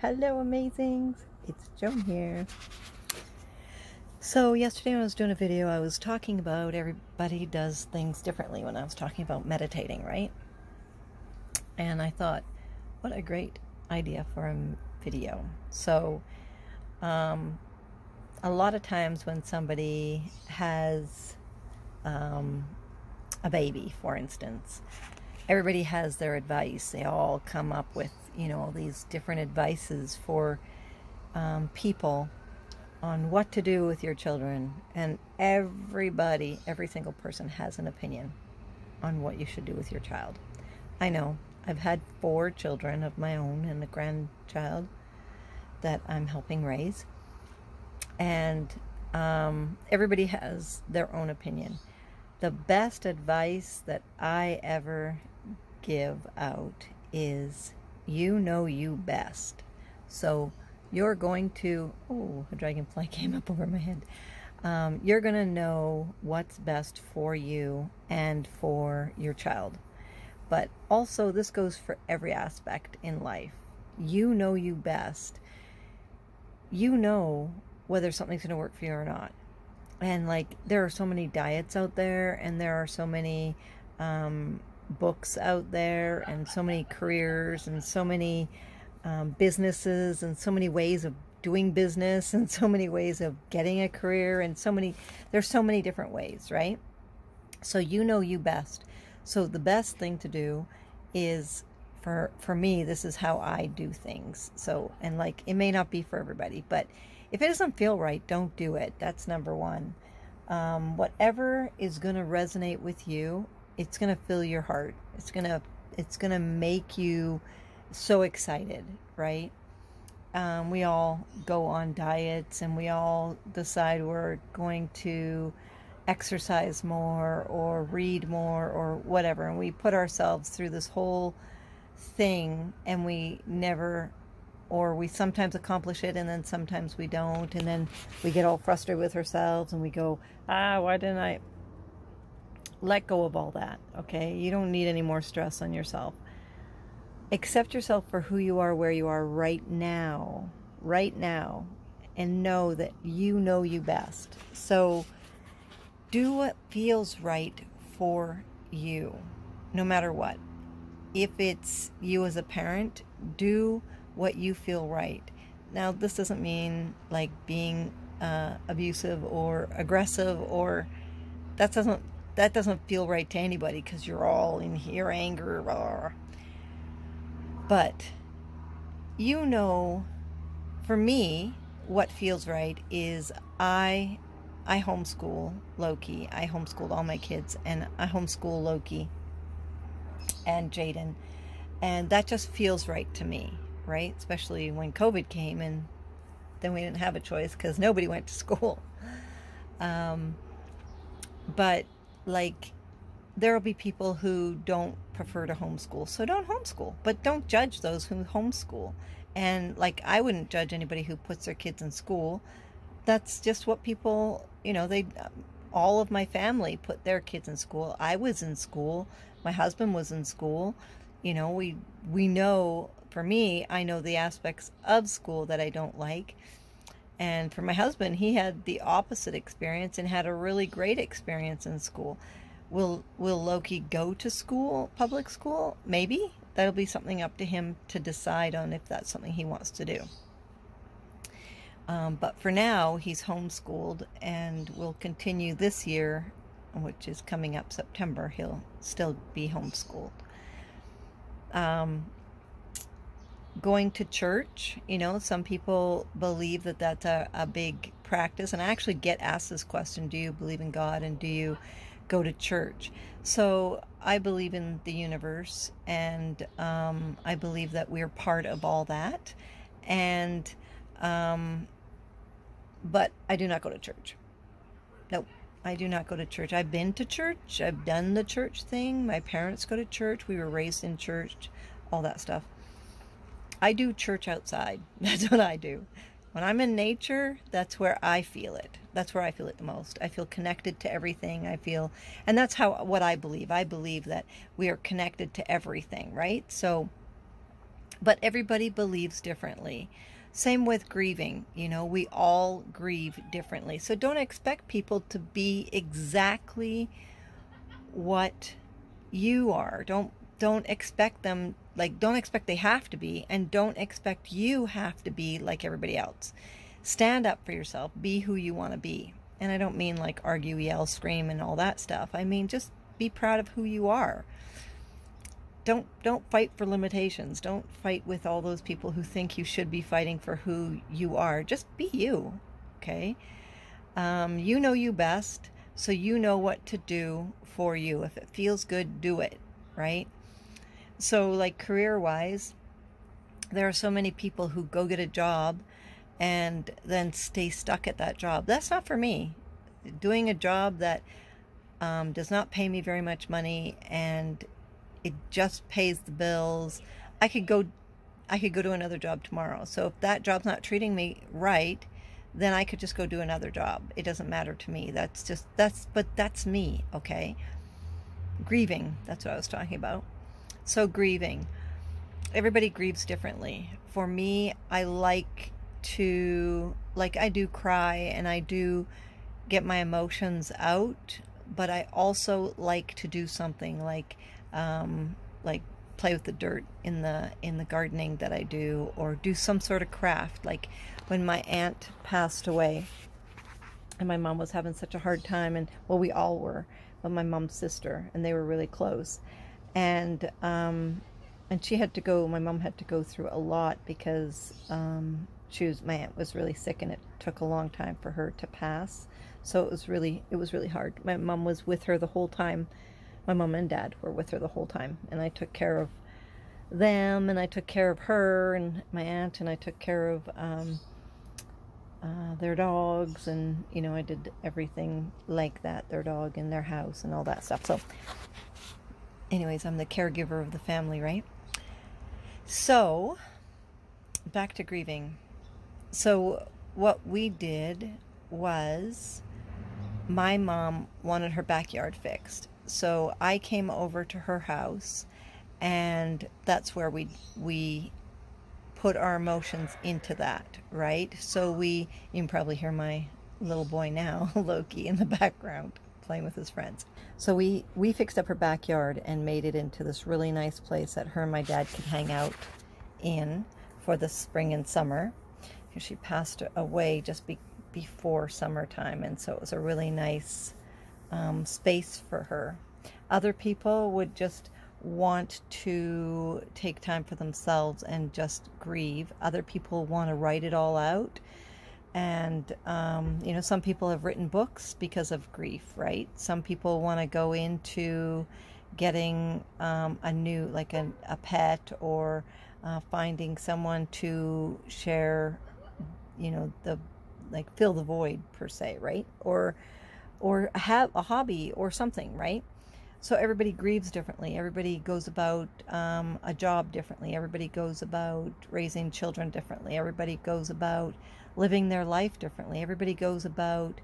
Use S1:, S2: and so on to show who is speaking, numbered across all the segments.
S1: Hello, amazings. It's Joan here. So yesterday when I was doing a video, I was talking about everybody does things differently when I was talking about meditating, right? And I thought, what a great idea for a video. So a lot of times when somebody has a baby, for instance, everybody has their advice. They all come up with, all these different advices for people on what to do with your children. And everybody, every single person has an opinion on what you should do with your child. I know. I've had 4 children of my own and a grandchild that I'm helping raise. And everybody has their own opinion. The best advice that I ever give out is, you know you best. So you're going to, oh, a dragonfly came up over my head. You're going to know what's best for you and for your child. But also, this goes for every aspect in life. You know you best. You know whether something's going to work for you or not. And like, there are so many diets out there, and there are so many books out there, and so many careers, and so many businesses, and so many ways of doing business, and so many ways of getting a career, and there's so many different ways, right? So you know you best. So the best thing to do is, for me, this is how I do things. So, and like, it may not be for everybody, but if it doesn't feel right, don't do it. That's number one. Whatever is going to resonate with you, it's going to fill your heart. It's going to make you so excited, right? We all go on diets, and we all decide we're going to exercise more or read more or whatever, and we put ourselves through this whole thing, and we sometimes accomplish it, and then sometimes we don't, and then we get all frustrated with ourselves, and we go, why didn't I? Let go of all that, okay? You don't need any more stress on yourself. Accept yourself for who you are, where you are right now, and know that you know you best. So do what feels right for you, no matter what. If it's you as a parent, do what you feel right. Now, this doesn't mean like being abusive or aggressive, or that doesn't feel right to anybody, because you're all in here anger. But for me, what feels right is I homeschool Loki. I homeschooled all my kids, and I homeschool Loki and Jaden, and that just feels right to me, right? Especially when COVID came, and then we didn't have a choice because nobody went to school. But like, there will be people who don't prefer to homeschool, so don't homeschool, but don't judge those who homeschool. And like, I wouldn't judge anybody who puts their kids in school. That's just what people, all of my family put their kids in school. I was in school. My husband was in school. We know, for me, I know the aspects of school that I don't like. And for my husband, he had the opposite experience and had a really great experience in school. Will Loki go to school, public school? Maybe. That'll be something up to him to decide on, if that's something he wants to do. But for now, he's homeschooled, and will continue this year, which is coming up September. He'll still be homeschooled. Going to church, some people believe that that's a big practice. And I actually get asked this question, do you believe in God, and do you go to church? So I believe in the universe, and I believe that we're part of all that. And but I do not go to church. Nope, I do not go to church. I've been to church. I've done the church thing. My parents go to church. We were raised in church, all that stuff. I do church outside. That's what I do. When I'm in nature, that's where I feel it. That's where I feel it the most. I feel connected to everything. And that's what I believe. I believe that we are connected to everything, right? So But everybody believes differently. Same with grieving. You know, we all grieve differently. So don't expect people to be exactly what you are. Don't expect them, like, don't expect they have to be, and don't expect you have to be like everybody else. Stand up for yourself. Be who you want to be. And I don't mean like argue, yell, scream, and all that stuff. I mean just be proud of who you are. Don't fight for limitations. Don't fight with all those people who think you should be fighting for who you are. Just be you, okay? You know you best, so you know what to do for you. If it feels good, do it, right? So like career-wise, there are so many people who go get a job and then stay stuck at that job. That's not for me. Doing a job that does not pay me very much money and it just pays the bills. I could go to another job tomorrow. So if that job's not treating me right, then I could just go do another job. It doesn't matter to me. But that's me, okay? Grieving, that's what I was talking about. So grieving. Everybody grieves differently. For me, I like I do cry and I do get my emotions out, but I also like to do something like play with the dirt in the gardening that I do, or do some sort of craft. Like when my aunt passed away and my mom was having such a hard time, and well, we all were, but my mom's sister, and they were really close, and she had to go, my mom had to go through a lot because my aunt was really sick and it took a long time for her to pass. So it was really hard. My mom was with her the whole time. My mom and dad were with her the whole time, and I took care of them, and I took care of her and my aunt, and I took care of their dogs, and you know, I did everything like that, their dog and their house and all that stuff. So anyways, I'm the caregiver of the family, right? So back to grieving. So what we did was, my mom wanted her backyard fixed. So I came over to her house, and that's where we put our emotions into that, right? So you can probably hear my little boy now, Loki, in the background playing with his friends. So we fixed up her backyard and made it into this really nice place that her and my dad could hang out in for the spring and summer. She passed away just before summertime, and so it was a really nice space for her. Other people would just want to take time for themselves and just grieve. Other people want to write it all out, and you know, some people have written books because of grief, right? Some people want to go into getting a new, like a pet, or finding someone to share, you know, fill the void per se, right? Or have a hobby or something, right? So everybody grieves differently. Everybody goes about a job differently. Everybody goes about raising children differently. Everybody goes about living their life differently. Everybody goes about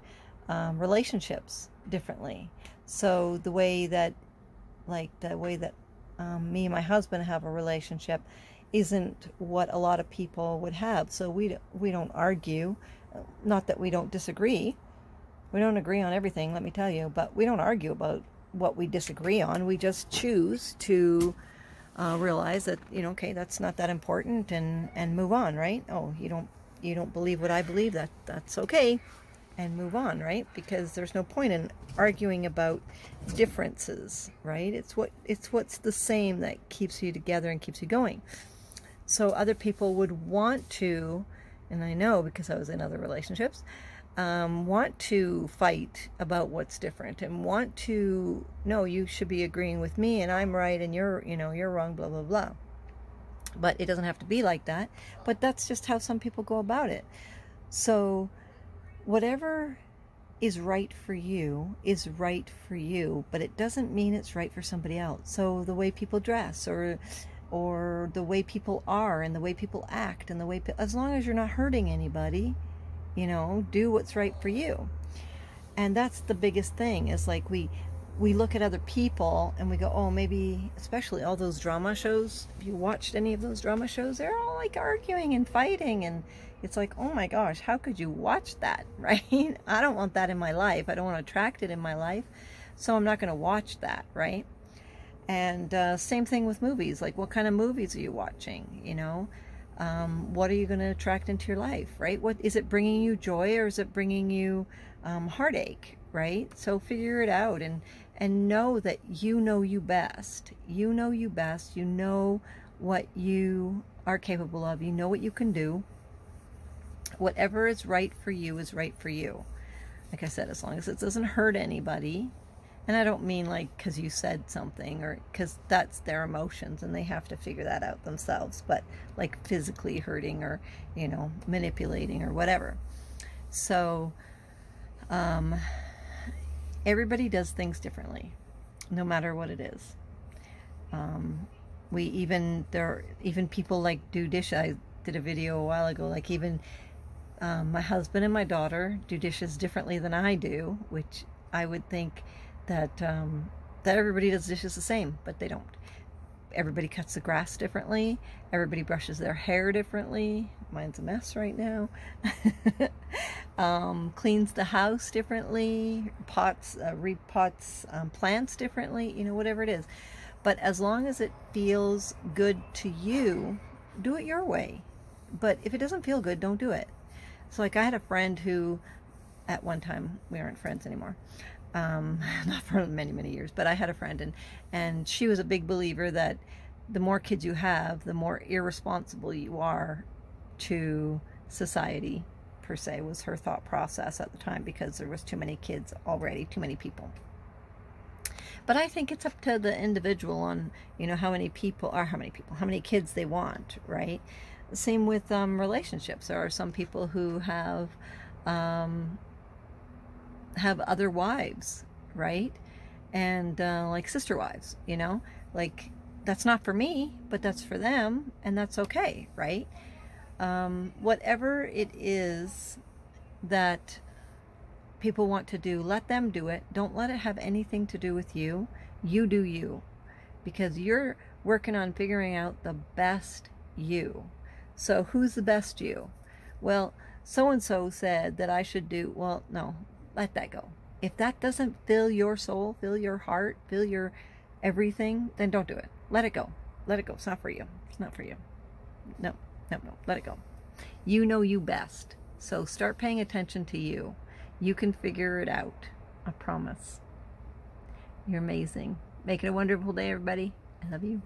S1: relationships differently. So the way that me and my husband have a relationship isn't what a lot of people would have. So we don't argue. Not that we don't disagree. We don't agree on everything, let me tell you, but we don't argue about what we disagree on. We just choose to realize that, you know, okay, that's not that important, and move on, right? Oh, you don't believe what I believe, that's okay, and move on, right? Because there's no point in arguing about differences, right? It's what's the same that keeps you together and keeps you going. So other people would want to, and I know because I was in other relationships, want to fight about what's different, and want to, no, you should be agreeing with me and I'm right and you're wrong, blah, blah, blah. But it doesn't have to be like that. But that's just how some people go about it. So whatever is right for you is right for you, but it doesn't mean it's right for somebody else. So the way people dress, or the way people are, and the way people act, and the way, as long as you're not hurting anybody, you know, do what's right for you. And that's the biggest thing, is like we we look at other people and we go, oh, maybe, especially all those drama shows, if you watched any of those drama shows, they're all like arguing and fighting, and it's like, oh my gosh, how could you watch that, right? I don't want that in my life. I don't want to attract it in my life, so I'm not going to watch that, right? And same thing with movies. Like, what kind of movies are you watching? You know, what are you going to attract into your life, right? What is it bringing you joy, or is it bringing you heartache, right? So figure it out, and know that you know you best. You know you best. You know what you are capable of. You know what you can do. Whatever is right for you is right for you. Like I said, as long as it doesn't hurt anybody. And I don't mean like because you said something, or because that's their emotions and they have to figure that out themselves, but like physically hurting, or, you know, manipulating or whatever. So everybody does things differently, no matter what it is. There are even people like do dishes. I did a video a while ago, like even my husband and my daughter do dishes differently than I do, which I would think that that everybody does dishes the same, but they don't. Everybody cuts the grass differently. Everybody brushes their hair differently. Mine's a mess right now. Cleans the house differently. Repots plants differently. You know, whatever it is. But as long as it feels good to you, do it your way. But if it doesn't feel good, don't do it. So like I had a friend who, at one time, we aren't friends anymore. Not for many, many years, but I had a friend, and she was a big believer that the more kids you have, the more irresponsible you are to society, per se, was her thought process at the time, because there was too many kids already, too many people. But I think it's up to the individual on, you know, how many kids they want, right? Same with relationships. There are some people who have other wives, right? And like sister wives, you know, like that's not for me, but that's for them, and that's okay, right? Whatever it is that people want to do, let them do it. Don't let it have anything to do with you. You do you, because you're working on figuring out the best you. So who's the best you? Well, so-and-so said that I should do, well, no, let that go. If that doesn't fill your soul, fill your heart, fill your everything, then don't do it. Let it go. Let it go. It's not for you. It's not for you. No, no, no. Let it go. You know you best. So start paying attention to you. You can figure it out. I promise. You're amazing. Make it a wonderful day, everybody. I love you.